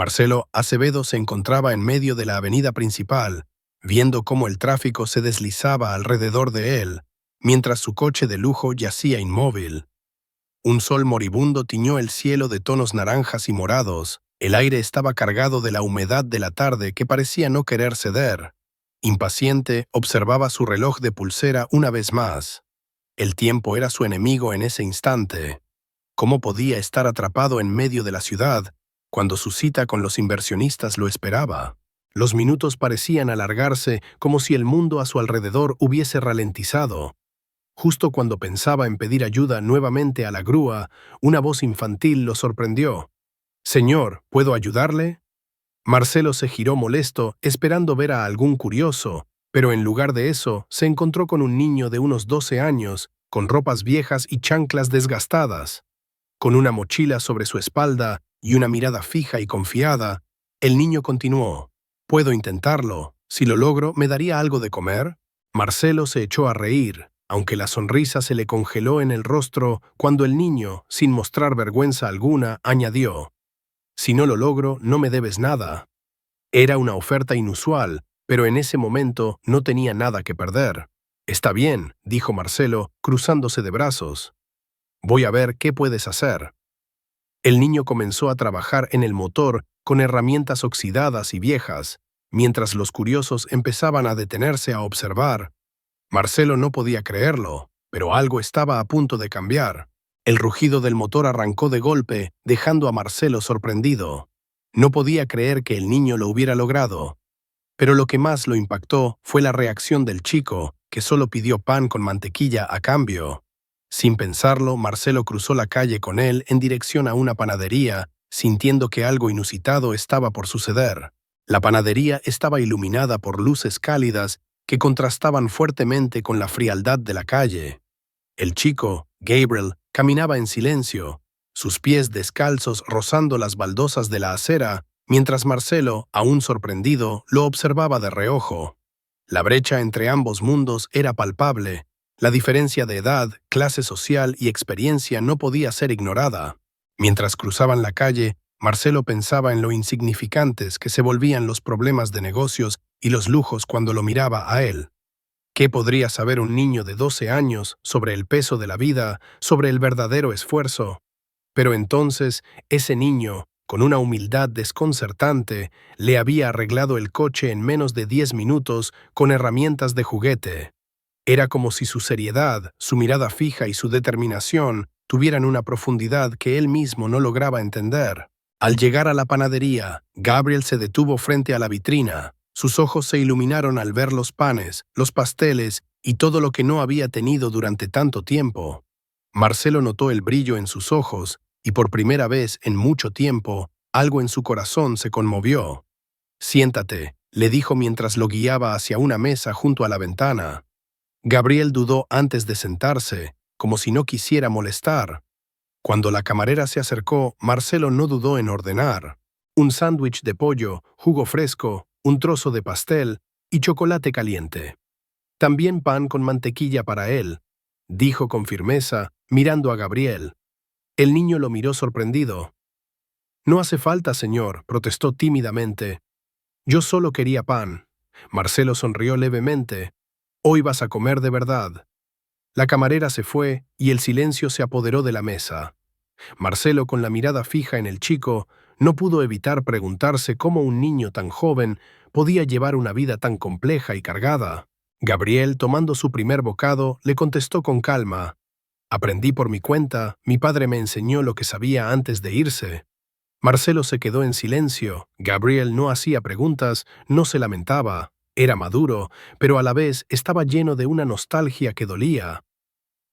Marcelo Acevedo se encontraba en medio de la avenida principal, viendo cómo el tráfico se deslizaba alrededor de él, mientras su coche de lujo yacía inmóvil. Un sol moribundo tiñó el cielo de tonos naranjas y morados. El aire estaba cargado de la humedad de la tarde que parecía no querer ceder. Impaciente, observaba su reloj de pulsera una vez más. El tiempo era su enemigo en ese instante. ¿Cómo podía estar atrapado en medio de la ciudad cuando su cita con los inversionistas lo esperaba? Los minutos parecían alargarse como si el mundo a su alrededor hubiese ralentizado. Justo cuando pensaba en pedir ayuda nuevamente a la grúa, una voz infantil lo sorprendió. «Señor, ¿puedo ayudarle?» Marcelo se giró molesto, esperando ver a algún curioso, pero en lugar de eso, se encontró con un niño de unos 12 años, con ropas viejas y chanclas desgastadas. Con una mochila sobre su espalda y una mirada fija y confiada, el niño continuó. «¿Puedo intentarlo? Si lo logro, ¿me daría algo de comer?» Marcelo se echó a reír, aunque la sonrisa se le congeló en el rostro cuando el niño, sin mostrar vergüenza alguna, añadió: «Si no lo logro, no me debes nada». Era una oferta inusual, pero en ese momento no tenía nada que perder. «Está bien», dijo Marcelo, cruzándose de brazos. «Voy a ver qué puedes hacer». El niño comenzó a trabajar en el motor con herramientas oxidadas y viejas, mientras los curiosos empezaban a detenerse a observar. Marcelo no podía creerlo, pero algo estaba a punto de cambiar. El rugido del motor arrancó de golpe, dejando a Marcelo sorprendido. No podía creer que el niño lo hubiera logrado. Pero lo que más lo impactó fue la reacción del chico, que solo pidió pan con mantequilla a cambio. Sin pensarlo, Marcelo cruzó la calle con él en dirección a una panadería, sintiendo que algo inusitado estaba por suceder. La panadería estaba iluminada por luces cálidas que contrastaban fuertemente con la frialdad de la calle. El chico, Gabriel, caminaba en silencio, sus pies descalzos rozando las baldosas de la acera, mientras Marcelo, aún sorprendido, lo observaba de reojo. La brecha entre ambos mundos era palpable. La diferencia de edad, clase social y experiencia no podía ser ignorada. Mientras cruzaban la calle, Marcelo pensaba en lo insignificantes que se volvían los problemas de negocios y los lujos cuando lo miraba a él. ¿Qué podría saber un niño de 12 años sobre el peso de la vida, sobre el verdadero esfuerzo? Pero entonces, ese niño, con una humildad desconcertante, le había arreglado el coche en menos de 10 minutos con herramientas de juguete. Era como si su seriedad, su mirada fija y su determinación tuvieran una profundidad que él mismo no lograba entender. Al llegar a la panadería, Gabriel se detuvo frente a la vitrina. Sus ojos se iluminaron al ver los panes, los pasteles y todo lo que no había tenido durante tanto tiempo. Marcelo notó el brillo en sus ojos y por primera vez en mucho tiempo, algo en su corazón se conmovió. «Siéntate», le dijo mientras lo guiaba hacia una mesa junto a la ventana. Gabriel dudó antes de sentarse, como si no quisiera molestar. Cuando la camarera se acercó, Marcelo no dudó en ordenar: un sándwich de pollo, jugo fresco, un trozo de pastel y chocolate caliente. «También pan con mantequilla para él», dijo con firmeza, mirando a Gabriel. El niño lo miró sorprendido. «No hace falta, señor», protestó tímidamente. «Yo solo quería pan». Marcelo sonrió levemente. «Hoy vas a comer de verdad». La camarera se fue y el silencio se apoderó de la mesa. Marcelo, con la mirada fija en el chico, no pudo evitar preguntarse cómo un niño tan joven podía llevar una vida tan compleja y cargada. Gabriel, tomando su primer bocado, le contestó con calma: «Aprendí por mi cuenta, mi padre me enseñó lo que sabía antes de irse». Marcelo se quedó en silencio. Gabriel no hacía preguntas, no se lamentaba. Era maduro, pero a la vez estaba lleno de una nostalgia que dolía.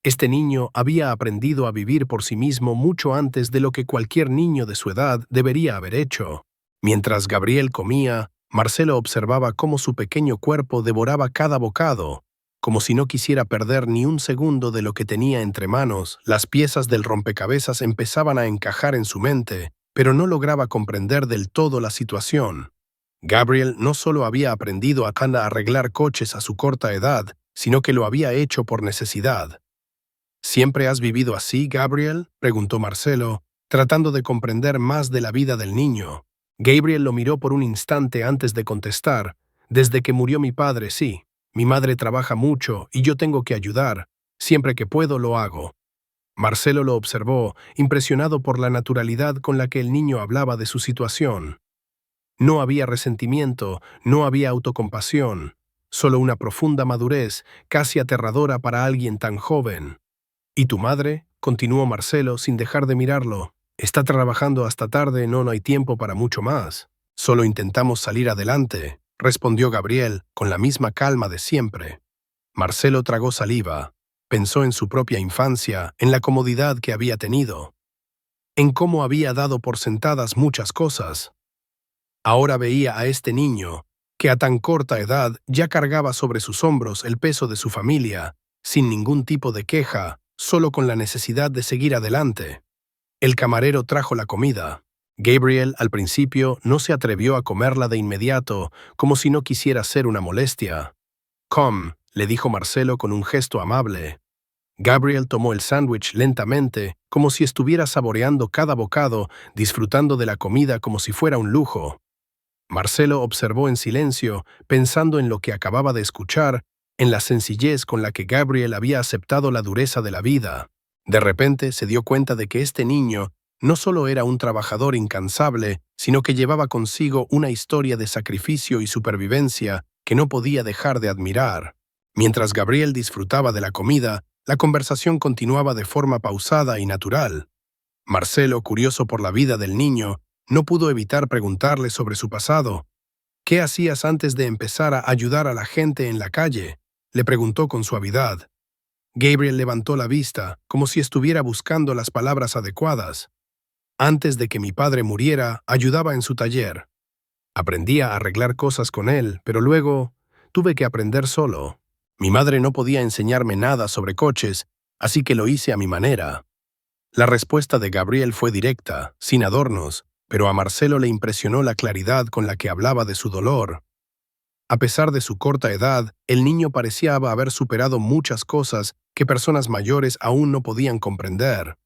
Este niño había aprendido a vivir por sí mismo mucho antes de lo que cualquier niño de su edad debería haber hecho. Mientras Gabriel comía, Marcelo observaba cómo su pequeño cuerpo devoraba cada bocado, como si no quisiera perder ni un segundo de lo que tenía entre manos. Las piezas del rompecabezas empezaban a encajar en su mente, pero no lograba comprender del todo la situación. Gabriel no solo había aprendido a arreglar coches a su corta edad, sino que lo había hecho por necesidad. «¿Siempre has vivido así, Gabriel?», preguntó Marcelo, tratando de comprender más de la vida del niño. Gabriel lo miró por un instante antes de contestar. Desde que murió mi padre, sí. Mi madre trabaja mucho y yo tengo que ayudar. Siempre que puedo lo hago. Marcelo lo observó, impresionado por la naturalidad con la que el niño hablaba de su situación. No había resentimiento, no había autocompasión, solo una profunda madurez, casi aterradora para alguien tan joven. ¿Y tu madre? Continuó Marcelo sin dejar de mirarlo. Está trabajando hasta tarde, no hay tiempo para mucho más. Solo intentamos salir adelante, respondió Gabriel con la misma calma de siempre. Marcelo tragó saliva. Pensó en su propia infancia, en la comodidad que había tenido, en cómo había dado por sentadas muchas cosas. Ahora veía a este niño, que a tan corta edad ya cargaba sobre sus hombros el peso de su familia, sin ningún tipo de queja, solo con la necesidad de seguir adelante. El camarero trajo la comida. Gabriel, al principio, no se atrevió a comerla de inmediato, como si no quisiera ser una molestia. «Come», le dijo Marcelo con un gesto amable. Gabriel tomó el sándwich lentamente, como si estuviera saboreando cada bocado, disfrutando de la comida como si fuera un lujo. Marcelo observó en silencio, pensando en lo que acababa de escuchar, en la sencillez con la que Gabriel había aceptado la dureza de la vida. De repente se dio cuenta de que este niño no solo era un trabajador incansable, sino que llevaba consigo una historia de sacrificio y supervivencia que no podía dejar de admirar. Mientras Gabriel disfrutaba de la comida, la conversación continuaba de forma pausada y natural. Marcelo, curioso por la vida del niño, no pudo evitar preguntarle sobre su pasado. «¿Qué hacías antes de empezar a ayudar a la gente en la calle?», le preguntó con suavidad. Gabriel levantó la vista, como si estuviera buscando las palabras adecuadas. «Antes de que mi padre muriera, ayudaba en su taller. Aprendía a arreglar cosas con él, pero luego tuve que aprender solo. Mi madre no podía enseñarme nada sobre coches, así que lo hice a mi manera». La respuesta de Gabriel fue directa, sin adornos, pero a Marcelo le impresionó la claridad con la que hablaba de su dolor. A pesar de su corta edad, el niño parecía haber superado muchas cosas que personas mayores aún no podían comprender.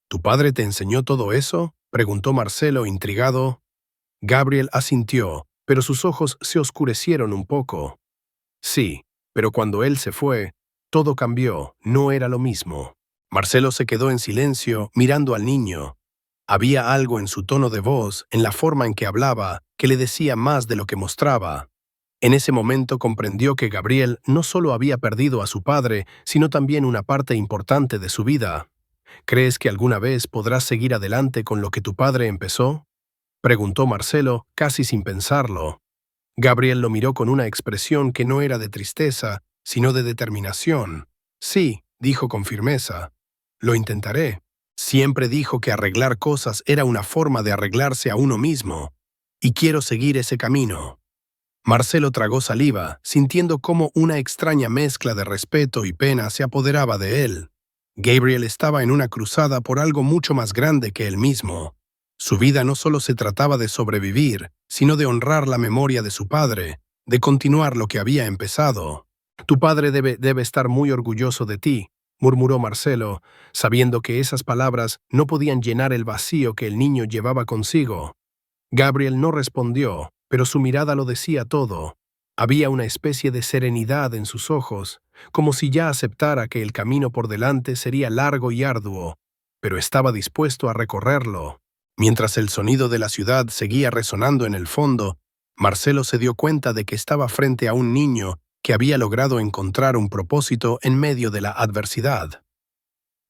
«¿Tu padre te enseñó todo eso?», preguntó Marcelo, intrigado. Gabriel asintió, pero sus ojos se oscurecieron un poco. «Sí, pero cuando él se fue, todo cambió, no era lo mismo». Marcelo se quedó en silencio, mirando al niño. Había algo en su tono de voz, en la forma en que hablaba, que le decía más de lo que mostraba. En ese momento comprendió que Gabriel no solo había perdido a su padre, sino también una parte importante de su vida. «¿Crees que alguna vez podrás seguir adelante con lo que tu padre empezó?», preguntó Marcelo, casi sin pensarlo. Gabriel lo miró con una expresión que no era de tristeza, sino de determinación. «Sí», dijo con firmeza. «Lo intentaré». Siempre dijo que arreglar cosas era una forma de arreglarse a uno mismo, y quiero seguir ese camino. Marcelo tragó saliva, sintiendo cómo una extraña mezcla de respeto y pena se apoderaba de él. Gabriel estaba en una cruzada por algo mucho más grande que él mismo. Su vida no solo se trataba de sobrevivir, sino de honrar la memoria de su padre, de continuar lo que había empezado. «Tu padre debe estar muy orgulloso de ti», murmuró Marcelo, sabiendo que esas palabras no podían llenar el vacío que el niño llevaba consigo. Gabriel no respondió, pero su mirada lo decía todo. Había una especie de serenidad en sus ojos, como si ya aceptara que el camino por delante sería largo y arduo, pero estaba dispuesto a recorrerlo. Mientras el sonido de la ciudad seguía resonando en el fondo, Marcelo se dio cuenta de que estaba frente a un niño que había logrado encontrar un propósito en medio de la adversidad.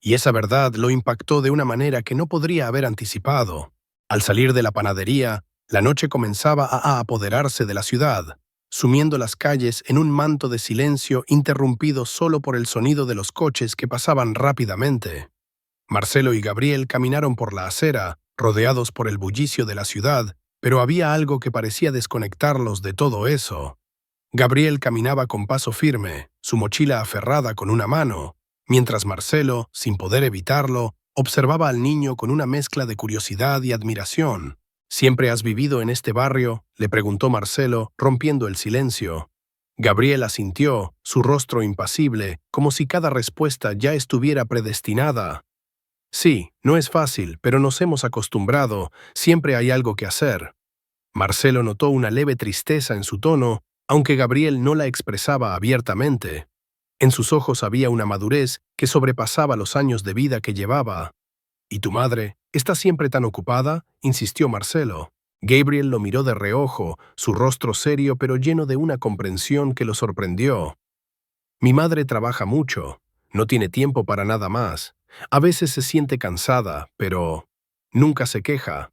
Y esa verdad lo impactó de una manera que no podría haber anticipado. Al salir de la panadería, la noche comenzaba a apoderarse de la ciudad, sumiendo las calles en un manto de silencio interrumpido solo por el sonido de los coches que pasaban rápidamente. Marcelo y Gabriel caminaron por la acera, rodeados por el bullicio de la ciudad, pero había algo que parecía desconectarlos de todo eso. Gabriel caminaba con paso firme, su mochila aferrada con una mano, mientras Marcelo, sin poder evitarlo, observaba al niño con una mezcla de curiosidad y admiración. «¿Siempre has vivido en este barrio?», le preguntó Marcelo, rompiendo el silencio. Gabriel asintió, su rostro impasible, como si cada respuesta ya estuviera predestinada. «Sí, no es fácil, pero nos hemos acostumbrado, siempre hay algo que hacer». Marcelo notó una leve tristeza en su tono, aunque Gabriel no la expresaba abiertamente. En sus ojos había una madurez que sobrepasaba los años de vida que llevaba. ¿Y tu madre? ¿Está siempre tan ocupada?, insistió Marcelo. Gabriel lo miró de reojo, su rostro serio pero lleno de una comprensión que lo sorprendió. Mi madre trabaja mucho, no tiene tiempo para nada más. A veces se siente cansada, pero nunca se queja.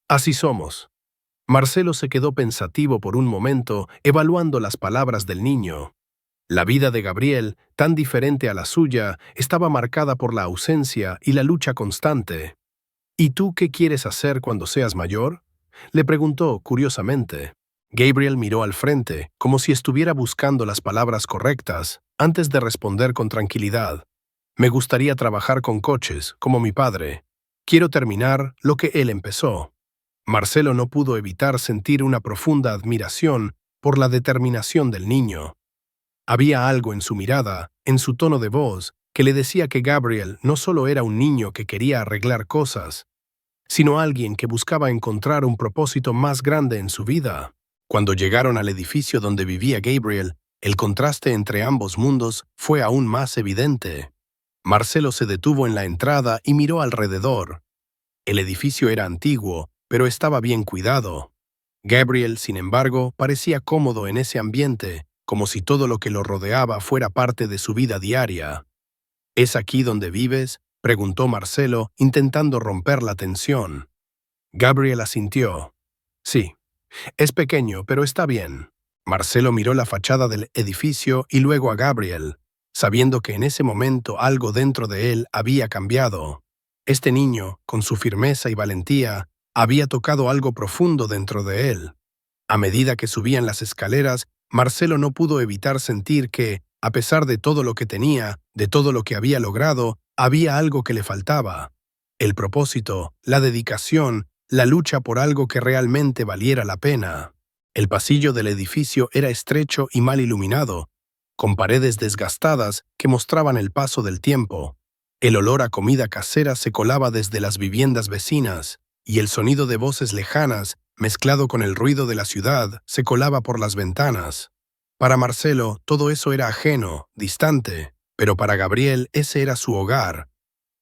Así somos. Marcelo se quedó pensativo por un momento, evaluando las palabras del niño. La vida de Gabriel, tan diferente a la suya, estaba marcada por la ausencia y la lucha constante. ¿Y tú qué quieres hacer cuando seas mayor?, le preguntó curiosamente. Gabriel miró al frente, como si estuviera buscando las palabras correctas, antes de responder con tranquilidad. Me gustaría trabajar con coches, como mi padre. Quiero terminar lo que él empezó. Marcelo no pudo evitar sentir una profunda admiración por la determinación del niño. Había algo en su mirada, en su tono de voz, que le decía que Gabriel no solo era un niño que quería arreglar cosas, sino alguien que buscaba encontrar un propósito más grande en su vida. Cuando llegaron al edificio donde vivía Gabriel, el contraste entre ambos mundos fue aún más evidente. Marcelo se detuvo en la entrada y miró alrededor. El edificio era antiguo, pero estaba bien cuidado. Gabriel, sin embargo, parecía cómodo en ese ambiente, como si todo lo que lo rodeaba fuera parte de su vida diaria. ¿Es aquí donde vives?, preguntó Marcelo, intentando romper la tensión. Gabriel asintió. Sí, es pequeño, pero está bien. Marcelo miró la fachada del edificio y luego a Gabriel, sabiendo que en ese momento algo dentro de él había cambiado. Este niño, con su firmeza y valentía, había tocado algo profundo dentro de él. A medida que subían las escaleras, Marcelo no pudo evitar sentir que, a pesar de todo lo que tenía, de todo lo que había logrado, había algo que le faltaba. El propósito, la dedicación, la lucha por algo que realmente valiera la pena. El pasillo del edificio era estrecho y mal iluminado, con paredes desgastadas que mostraban el paso del tiempo. El olor a comida casera se colaba desde las viviendas vecinas, y el sonido de voces lejanas, mezclado con el ruido de la ciudad, se colaba por las ventanas. Para Marcelo, todo eso era ajeno, distante, pero para Gabriel ese era su hogar,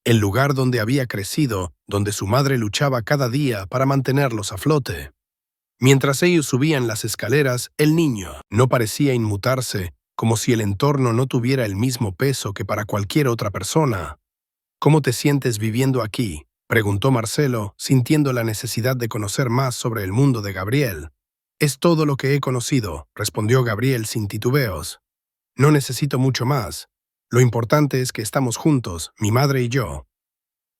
el lugar donde había crecido, donde su madre luchaba cada día para mantenerlos a flote. Mientras ellos subían las escaleras, el niño no parecía inmutarse, como si el entorno no tuviera el mismo peso que para cualquier otra persona. ¿Cómo te sientes viviendo aquí?, preguntó Marcelo, sintiendo la necesidad de conocer más sobre el mundo de Gabriel. Es todo lo que he conocido, respondió Gabriel sin titubeos. No necesito mucho más. Lo importante es que estamos juntos, mi madre y yo.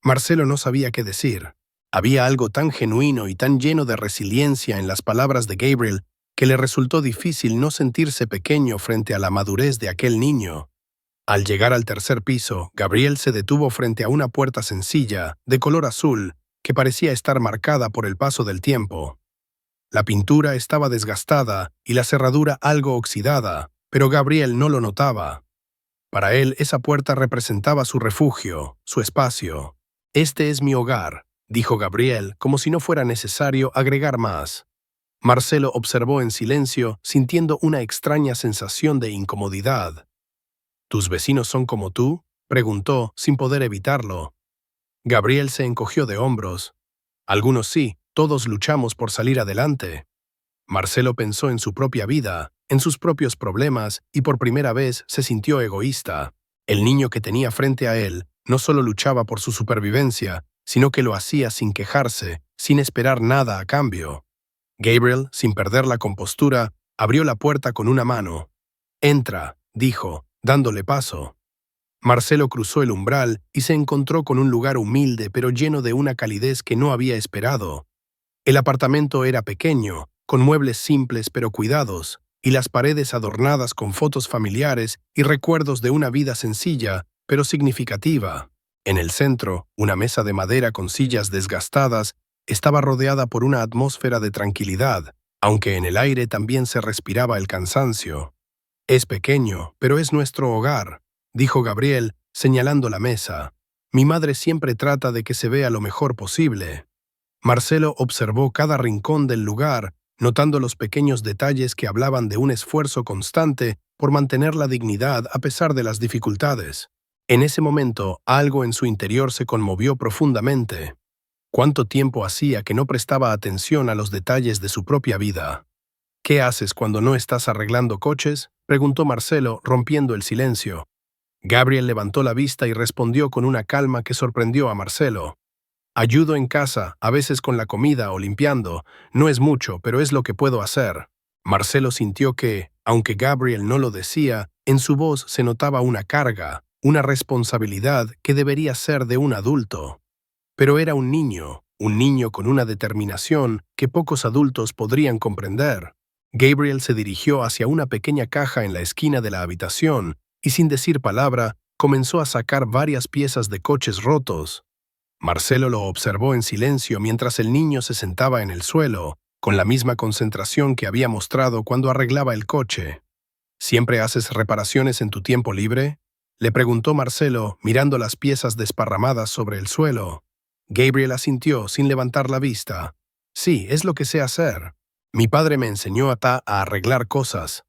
Marcelo no sabía qué decir. Había algo tan genuino y tan lleno de resiliencia en las palabras de Gabriel que le resultó difícil no sentirse pequeño frente a la madurez de aquel niño. Al llegar al tercer piso, Gabriel se detuvo frente a una puerta sencilla, de color azul, que parecía estar marcada por el paso del tiempo. La pintura estaba desgastada y la cerradura algo oxidada, pero Gabriel no lo notaba. Para él, esa puerta representaba su refugio, su espacio. «Este es mi hogar», dijo Gabriel, como si no fuera necesario agregar más. Marcelo observó en silencio, sintiendo una extraña sensación de incomodidad. ¿Tus vecinos son como tú?, preguntó, sin poder evitarlo. Gabriel se encogió de hombros. Algunos sí, todos luchamos por salir adelante. Marcelo pensó en su propia vida, en sus propios problemas, y por primera vez se sintió egoísta. El niño que tenía frente a él no solo luchaba por su supervivencia, sino que lo hacía sin quejarse, sin esperar nada a cambio. Gabriel, sin perder la compostura, abrió la puerta con una mano. «Entra», dijo, dándole paso. Marcelo cruzó el umbral y se encontró con un lugar humilde pero lleno de una calidez que no había esperado. El apartamento era pequeño, con muebles simples pero cuidados, y las paredes adornadas con fotos familiares y recuerdos de una vida sencilla pero significativa. En el centro, una mesa de madera con sillas desgastadas estaba rodeada por una atmósfera de tranquilidad, aunque en el aire también se respiraba el cansancio. «Es pequeño, pero es nuestro hogar», dijo Gabriel, señalando la mesa. «Mi madre siempre trata de que se vea lo mejor posible». Marcelo observó cada rincón del lugar, notando los pequeños detalles que hablaban de un esfuerzo constante por mantener la dignidad a pesar de las dificultades. En ese momento, algo en su interior se conmovió profundamente. ¿Cuánto tiempo hacía que no prestaba atención a los detalles de su propia vida? ¿Qué haces cuando no estás arreglando coches?, preguntó Marcelo, rompiendo el silencio. Gabriel levantó la vista y respondió con una calma que sorprendió a Marcelo. Ayudo en casa, a veces con la comida o limpiando. No es mucho, pero es lo que puedo hacer. Marcelo sintió que, aunque Gabriel no lo decía, en su voz se notaba una carga, una responsabilidad que debería ser de un adulto. Pero era un niño con una determinación que pocos adultos podrían comprender. Gabriel se dirigió hacia una pequeña caja en la esquina de la habitación y, sin decir palabra, comenzó a sacar varias piezas de coches rotos. Marcelo lo observó en silencio mientras el niño se sentaba en el suelo, con la misma concentración que había mostrado cuando arreglaba el coche. ¿Siempre haces reparaciones en tu tiempo libre?, le preguntó Marcelo, mirando las piezas desparramadas sobre el suelo. Gabriel asintió sin levantar la vista. Sí, es lo que sé hacer. Mi padre me enseñó a arreglar cosas.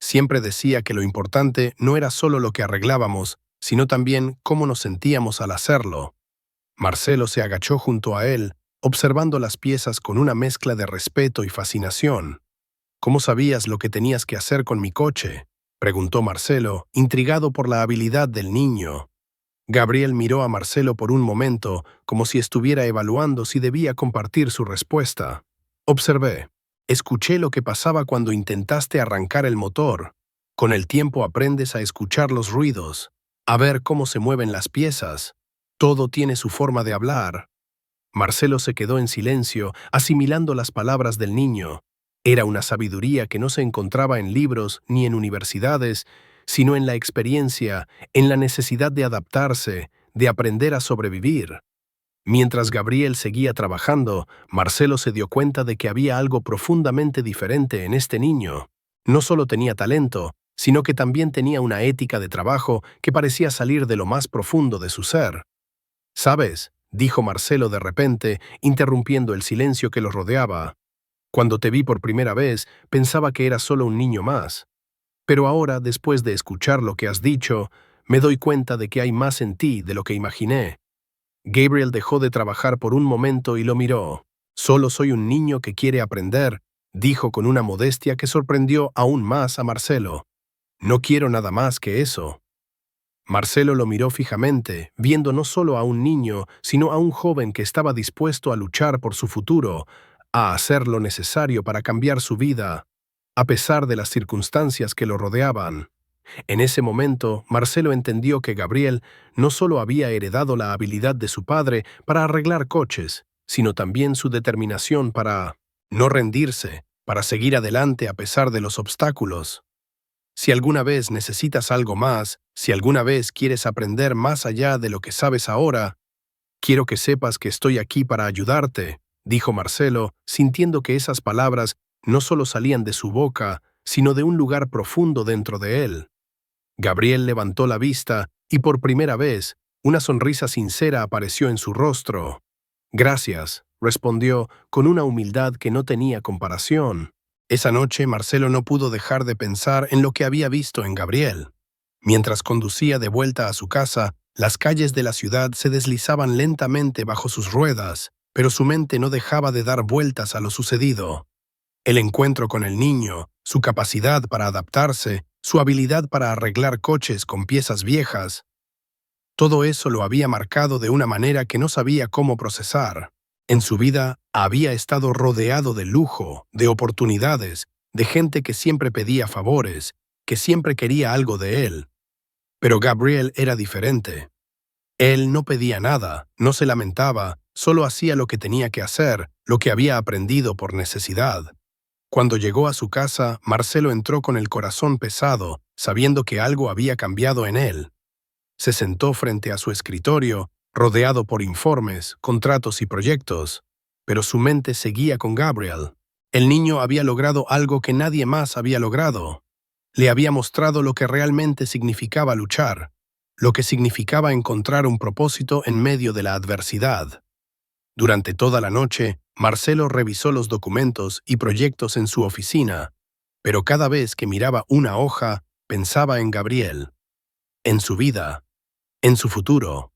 Siempre decía que lo importante no era solo lo que arreglábamos, sino también cómo nos sentíamos al hacerlo. Marcelo se agachó junto a él, observando las piezas con una mezcla de respeto y fascinación. ¿Cómo sabías lo que tenías que hacer con mi coche?, preguntó Marcelo, intrigado por la habilidad del niño. Gabriel miró a Marcelo por un momento, como si estuviera evaluando si debía compartir su respuesta. Observé. Escuché lo que pasaba cuando intentaste arrancar el motor. Con el tiempo aprendes a escuchar los ruidos, a ver cómo se mueven las piezas. Todo tiene su forma de hablar. Marcelo se quedó en silencio, asimilando las palabras del niño. Era una sabiduría que no se encontraba en libros ni en universidades, sino en la experiencia, en la necesidad de adaptarse, de aprender a sobrevivir. Mientras Gabriel seguía trabajando, Marcelo se dio cuenta de que había algo profundamente diferente en este niño. No solo tenía talento, sino que también tenía una ética de trabajo que parecía salir de lo más profundo de su ser. «¿Sabes?», dijo Marcelo de repente, interrumpiendo el silencio que lo rodeaba. «Cuando te vi por primera vez, pensaba que eras solo un niño más. Pero ahora, después de escuchar lo que has dicho, me doy cuenta de que hay más en ti de lo que imaginé». Gabriel dejó de trabajar por un momento y lo miró. «Solo soy un niño que quiere aprender», dijo con una modestia que sorprendió aún más a Marcelo. «No quiero nada más que eso». Marcelo lo miró fijamente, viendo no solo a un niño, sino a un joven que estaba dispuesto a luchar por su futuro, a hacer lo necesario para cambiar su vida, a pesar de las circunstancias que lo rodeaban. En ese momento, Marcelo entendió que Gabriel no solo había heredado la habilidad de su padre para arreglar coches, sino también su determinación para no rendirse, para seguir adelante a pesar de los obstáculos. Si alguna vez necesitas algo más, si alguna vez quieres aprender más allá de lo que sabes ahora, quiero que sepas que estoy aquí para ayudarte, dijo Marcelo, sintiendo que esas palabras no solo salían de su boca, sino de un lugar profundo dentro de él. Gabriel levantó la vista y por primera vez, una sonrisa sincera apareció en su rostro. «Gracias», respondió con una humildad que no tenía comparación. Esa noche Marcelo no pudo dejar de pensar en lo que había visto en Gabriel. Mientras conducía de vuelta a su casa, las calles de la ciudad se deslizaban lentamente bajo sus ruedas, pero su mente no dejaba de dar vueltas a lo sucedido. El encuentro con el niño, su capacidad para adaptarse, su habilidad para arreglar coches con piezas viejas, todo eso lo había marcado de una manera que no sabía cómo procesar. En su vida había estado rodeado de lujo, de oportunidades, de gente que siempre pedía favores, que siempre quería algo de él. Pero Gabriel era diferente. Él no pedía nada, no se lamentaba, solo hacía lo que tenía que hacer, lo que había aprendido por necesidad. Cuando llegó a su casa, Marcelo entró con el corazón pesado, sabiendo que algo había cambiado en él. Se sentó frente a su escritorio, rodeado por informes, contratos y proyectos, pero su mente seguía con Gabriel. El niño había logrado algo que nadie más había logrado. Le había mostrado lo que realmente significaba luchar, lo que significaba encontrar un propósito en medio de la adversidad. Durante toda la noche, Marcelo revisó los documentos y proyectos en su oficina, pero cada vez que miraba una hoja, pensaba en Gabriel, en su vida, en su futuro.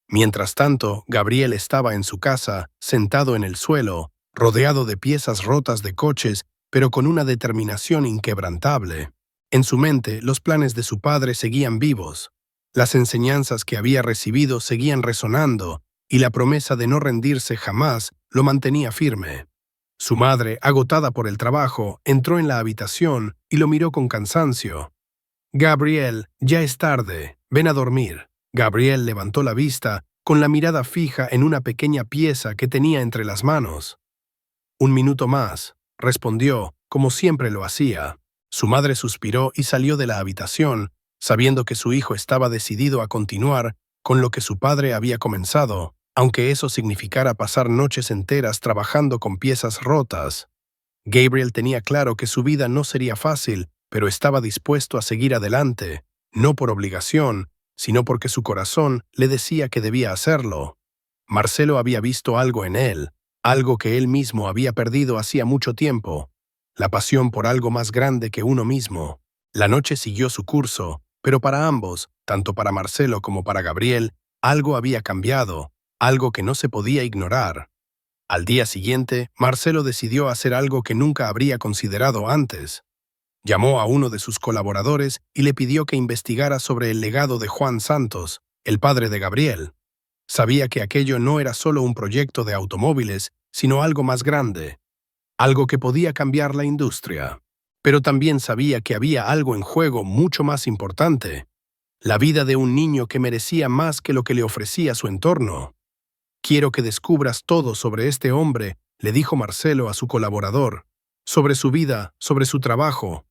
Mientras tanto, Gabriel estaba en su casa, sentado en el suelo, rodeado de piezas rotas de coches, pero con una determinación inquebrantable. En su mente, los planes de su padre seguían vivos. Las enseñanzas que había recibido seguían resonando, y la promesa de no rendirse jamás lo mantenía firme. Su madre, agotada por el trabajo, entró en la habitación y lo miró con cansancio. «Gabriel, ya es tarde. Ven a dormir». Gabriel levantó la vista, con la mirada fija en una pequeña pieza que tenía entre las manos. «Un minuto más», respondió, como siempre lo hacía. Su madre suspiró y salió de la habitación, sabiendo que su hijo estaba decidido a continuar con lo que su padre había comenzado, aunque eso significara pasar noches enteras trabajando con piezas rotas. Gabriel tenía claro que su vida no sería fácil, pero estaba dispuesto a seguir adelante, no por obligación, sino porque su corazón le decía que debía hacerlo. Marcelo había visto algo en él, algo que él mismo había perdido hacía mucho tiempo, la pasión por algo más grande que uno mismo. La noche siguió su curso, pero para ambos, tanto para Marcelo como para Gabriel, algo había cambiado, algo que no se podía ignorar. Al día siguiente, Marcelo decidió hacer algo que nunca habría considerado antes. Llamó a uno de sus colaboradores y le pidió que investigara sobre el legado de Juan Santos, el padre de Gabriel. Sabía que aquello no era solo un proyecto de automóviles, sino algo más grande, algo que podía cambiar la industria. Pero también sabía que había algo en juego mucho más importante, la vida de un niño que merecía más que lo que le ofrecía su entorno. «Quiero que descubras todo sobre este hombre», le dijo Marcelo a su colaborador, «sobre su vida, sobre su trabajo.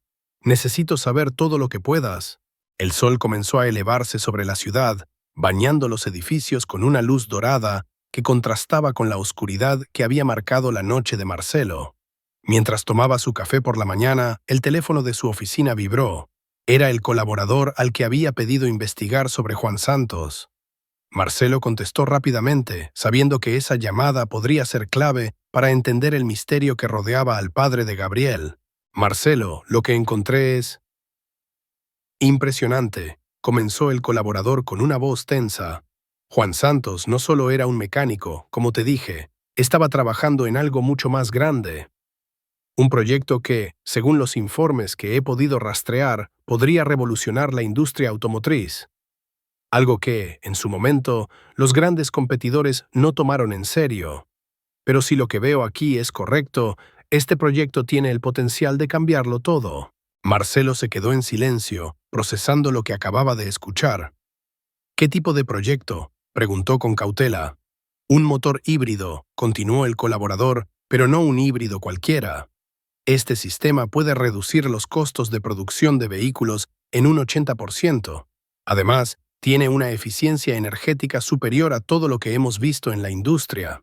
Necesito saber todo lo que puedas». El sol comenzó a elevarse sobre la ciudad, bañando los edificios con una luz dorada que contrastaba con la oscuridad que había marcado la noche de Marcelo. Mientras tomaba su café por la mañana, el teléfono de su oficina vibró. Era el colaborador al que había pedido investigar sobre Juan Santos. Marcelo contestó rápidamente, sabiendo que esa llamada podría ser clave para entender el misterio que rodeaba al padre de Gabriel. «Marcelo, lo que encontré es impresionante», comenzó el colaborador con una voz tensa. «Juan Santos no solo era un mecánico, como te dije, estaba trabajando en algo mucho más grande. Un proyecto que, según los informes que he podido rastrear, podría revolucionar la industria automotriz. Algo que, en su momento, los grandes competidores no tomaron en serio. Pero si lo que veo aquí es correcto, este proyecto tiene el potencial de cambiarlo todo». Marcelo se quedó en silencio, procesando lo que acababa de escuchar. «¿Qué tipo de proyecto?», preguntó con cautela. «Un motor híbrido», continuó el colaborador, «pero no un híbrido cualquiera. Este sistema puede reducir los costos de producción de vehículos en un 80%. Además, tiene una eficiencia energética superior a todo lo que hemos visto en la industria.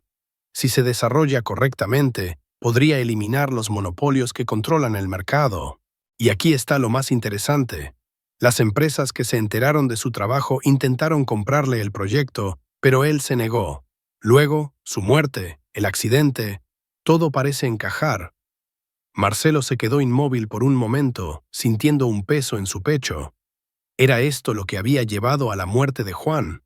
Si se desarrolla correctamente, podría eliminar los monopolios que controlan el mercado. Y aquí está lo más interesante. Las empresas que se enteraron de su trabajo intentaron comprarle el proyecto, pero él se negó. Luego, su muerte, el accidente, todo parece encajar». Marcelo se quedó inmóvil por un momento, sintiendo un peso en su pecho. Era esto lo que había llevado a la muerte de Juan,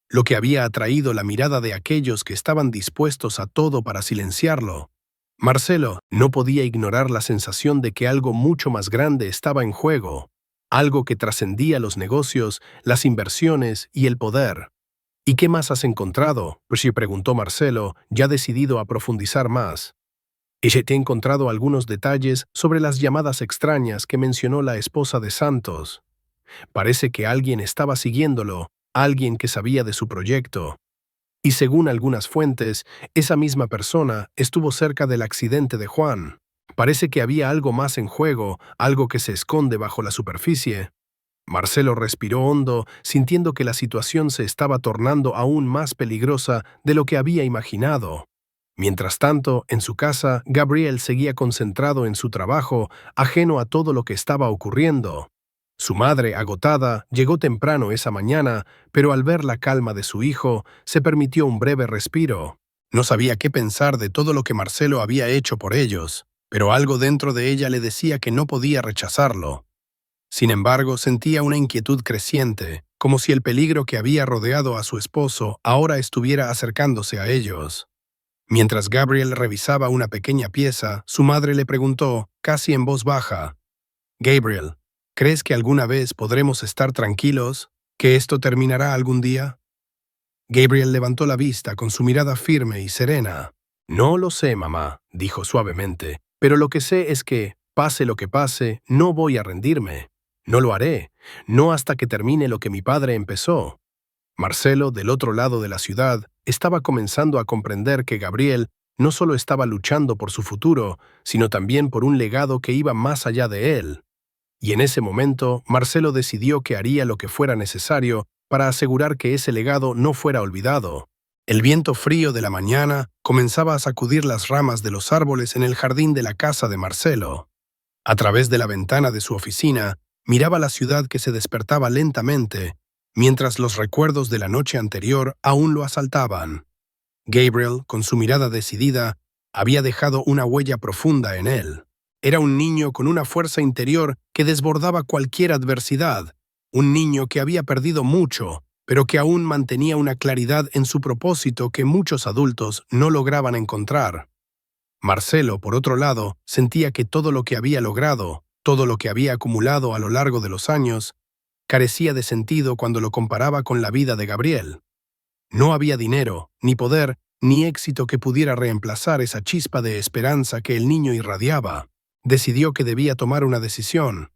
lo que había atraído la mirada de aquellos que estaban dispuestos a todo para silenciarlo. Marcelo no podía ignorar la sensación de que algo mucho más grande estaba en juego, algo que trascendía los negocios, las inversiones y el poder. «¿Y qué más has encontrado?», preguntó Marcelo, ya decidido a profundizar más. «He encontrado algunos detalles sobre las llamadas extrañas que mencionó la esposa de Santos. Parece que alguien estaba siguiéndolo, alguien que sabía de su proyecto. Y según algunas fuentes, esa misma persona estuvo cerca del accidente de Juan. Parece que había algo más en juego, algo que se esconde bajo la superficie». Marcelo respiró hondo, sintiendo que la situación se estaba tornando aún más peligrosa de lo que había imaginado. Mientras tanto, en su casa, Gabriel seguía concentrado en su trabajo, ajeno a todo lo que estaba ocurriendo. Su madre, agotada, llegó temprano esa mañana, pero al ver la calma de su hijo, se permitió un breve respiro. No sabía qué pensar de todo lo que Marcelo había hecho por ellos, pero algo dentro de ella le decía que no podía rechazarlo. Sin embargo, sentía una inquietud creciente, como si el peligro que había rodeado a su esposo ahora estuviera acercándose a ellos. Mientras Gabriel revisaba una pequeña pieza, su madre le preguntó, casi en voz baja, «Gabriel, ¿crees que alguna vez podremos estar tranquilos? ¿Que esto terminará algún día?» Gabriel levantó la vista con su mirada firme y serena. «No lo sé, mamá», dijo suavemente, «pero lo que sé es que, pase lo que pase, no voy a rendirme. No lo haré, no hasta que termine lo que mi padre empezó». Marcelo, del otro lado de la ciudad, estaba comenzando a comprender que Gabriel no solo estaba luchando por su futuro, sino también por un legado que iba más allá de él. Y en ese momento, Marcelo decidió que haría lo que fuera necesario para asegurar que ese legado no fuera olvidado. El viento frío de la mañana comenzaba a sacudir las ramas de los árboles en el jardín de la casa de Marcelo. A través de la ventana de su oficina, miraba la ciudad que se despertaba lentamente, mientras los recuerdos de la noche anterior aún lo asaltaban. Gabriel, con su mirada decidida, había dejado una huella profunda en él. Era un niño con una fuerza interior que desbordaba cualquier adversidad, un niño que había perdido mucho, pero que aún mantenía una claridad en su propósito que muchos adultos no lograban encontrar. Marcelo, por otro lado, sentía que todo lo que había logrado, todo lo que había acumulado a lo largo de los años, carecía de sentido cuando lo comparaba con la vida de Gabriel. No había dinero, ni poder, ni éxito que pudiera reemplazar esa chispa de esperanza que el niño irradiaba. Decidió que debía tomar una decisión.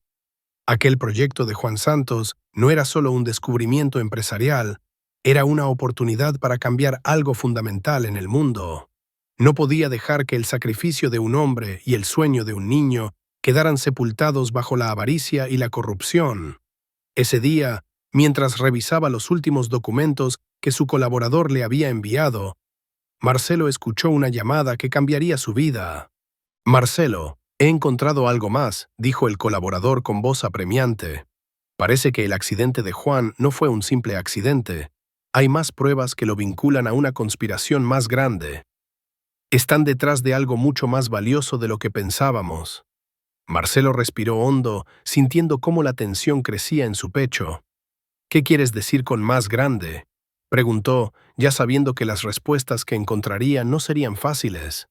Aquel proyecto de Juan Santos no era solo un descubrimiento empresarial, era una oportunidad para cambiar algo fundamental en el mundo. No podía dejar que el sacrificio de un hombre y el sueño de un niño quedaran sepultados bajo la avaricia y la corrupción. Ese día, mientras revisaba los últimos documentos que su colaborador le había enviado, Marcelo escuchó una llamada que cambiaría su vida. «Marcelo, he encontrado algo más», dijo el colaborador con voz apremiante. «Parece que el accidente de Juan no fue un simple accidente. Hay más pruebas que lo vinculan a una conspiración más grande. Están detrás de algo mucho más valioso de lo que pensábamos». Marcelo respiró hondo, sintiendo cómo la tensión crecía en su pecho. «¿Qué quieres decir con más grande?», preguntó, ya sabiendo que las respuestas que encontraría no serían fáciles.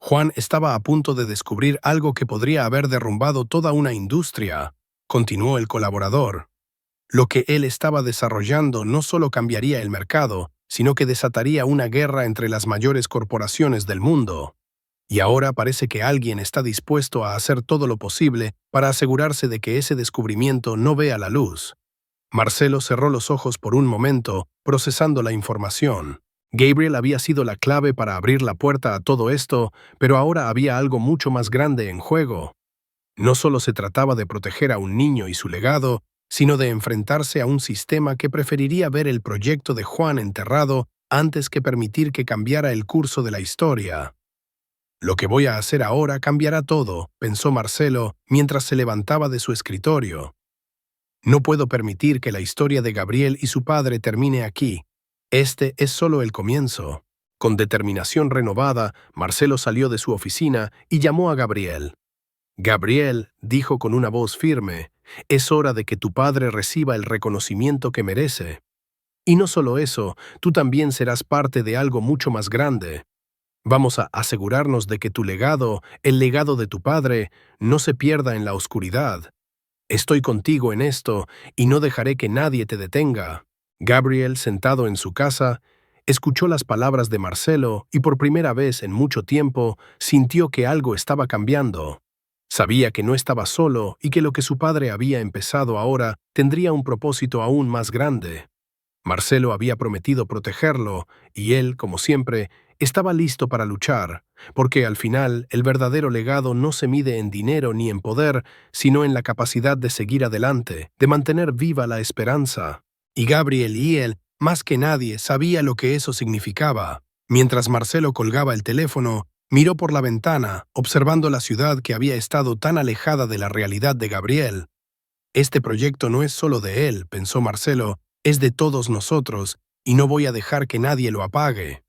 Juan estaba a punto de descubrir algo que podría haber derrumbado toda una industria, continuó el colaborador. Lo que él estaba desarrollando no solo cambiaría el mercado, sino que desataría una guerra entre las mayores corporaciones del mundo. Y ahora parece que alguien está dispuesto a hacer todo lo posible para asegurarse de que ese descubrimiento no vea la luz. Marcelo cerró los ojos por un momento, procesando la información. Gabriel había sido la clave para abrir la puerta a todo esto, pero ahora había algo mucho más grande en juego. No solo se trataba de proteger a un niño y su legado, sino de enfrentarse a un sistema que preferiría ver el proyecto de Juan enterrado antes que permitir que cambiara el curso de la historia. «Lo que voy a hacer ahora cambiará todo», pensó Marcelo mientras se levantaba de su escritorio. «No puedo permitir que la historia de Gabriel y su padre termine aquí. Este es solo el comienzo». Con determinación renovada, Marcelo salió de su oficina y llamó a Gabriel. «Gabriel», dijo con una voz firme, «es hora de que tu padre reciba el reconocimiento que merece. Y no solo eso, tú también serás parte de algo mucho más grande. Vamos a asegurarnos de que tu legado, el legado de tu padre, no se pierda en la oscuridad. Estoy contigo en esto y no dejaré que nadie te detenga». Gabriel, sentado en su casa, escuchó las palabras de Marcelo y por primera vez en mucho tiempo sintió que algo estaba cambiando. Sabía que no estaba solo y que lo que su padre había empezado ahora tendría un propósito aún más grande. Marcelo había prometido protegerlo y él, como siempre, estaba listo para luchar, porque al final el verdadero legado no se mide en dinero ni en poder, sino en la capacidad de seguir adelante, de mantener viva la esperanza. Y Gabriel y él, más que nadie, sabía lo que eso significaba. Mientras Marcelo colgaba el teléfono, miró por la ventana, observando la ciudad que había estado tan alejada de la realidad de Gabriel. «Este proyecto no es solo de él», pensó Marcelo, «es de todos nosotros, y no voy a dejar que nadie lo apague.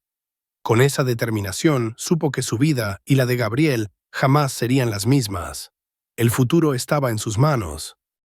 Con esa determinación, supo que su vida y la de Gabriel jamás serían las mismas. El futuro estaba en sus manos.